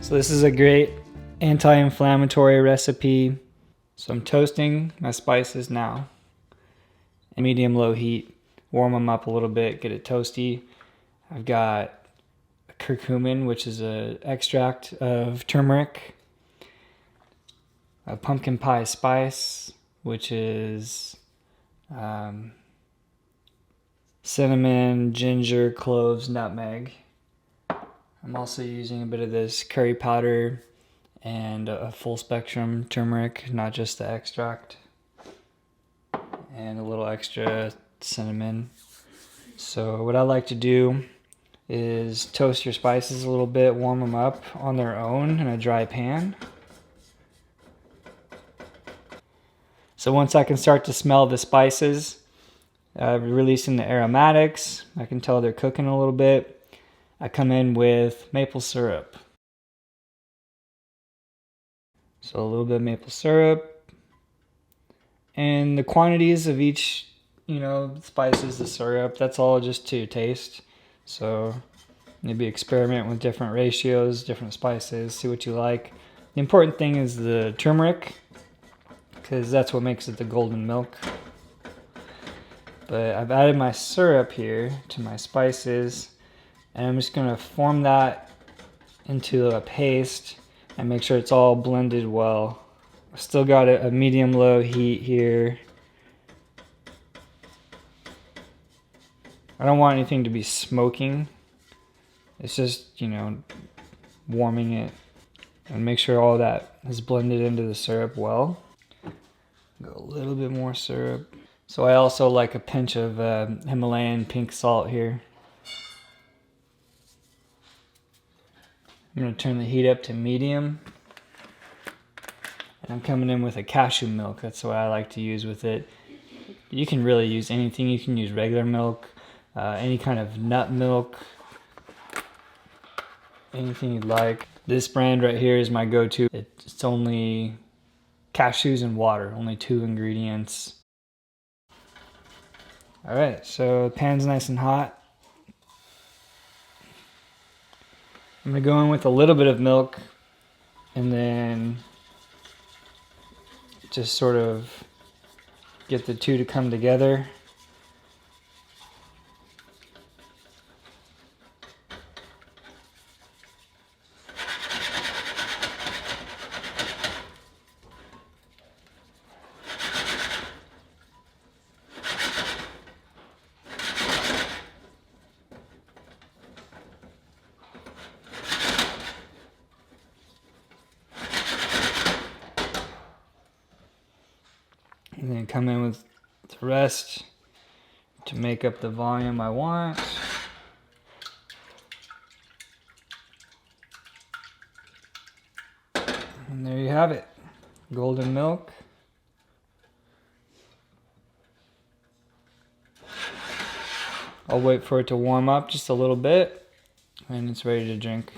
So this is a great anti-inflammatory recipe. So I'm toasting my spices now. Medium-low heat. Warm them up a little bit, get it toasty. I've got curcumin, which is an extract of turmeric. A pumpkin pie spice, which is cinnamon, ginger, cloves, nutmeg. I'm also using a bit of this curry powder and a full spectrum turmeric, not just the extract, and a little extra cinnamon. So what I like to do is toast your spices a little bit, warm them up on their own in a dry pan. So once I can start to smell the spices, releasing the aromatics, I can tell they're cooking a little bit. I come in with maple syrup. So a little bit of maple syrup. And the quantities of each, spices, the syrup, that's all just to your taste. So maybe experiment with different ratios, different spices, see what you like. The important thing is the turmeric, because that's what makes it the golden milk. But I've added my syrup here to my spices, and I'm just going to form that into a paste and make sure it's all blended well. I've still got a medium-low heat here. I don't want anything to be smoking. It's just, warming it, and make sure all that is blended into the syrup well. Go a little bit more syrup. So I also like a pinch of Himalayan pink salt here. I'm going to turn the heat up to medium. And I'm coming in with a cashew milk. That's what I like to use with it. You can really use anything. You can use regular milk, any kind of nut milk, anything you'd like. This brand right here is my go-to. It's only cashews and water, only 2 ingredients. All right, so the pan's nice and hot. I'm gonna go in with a little bit of milk and then just sort of get the two to come together. And then come in with the rest to make up the volume I want. And there you have it, golden milk. I'll wait for it to warm up just a little bit, and it's ready to drink.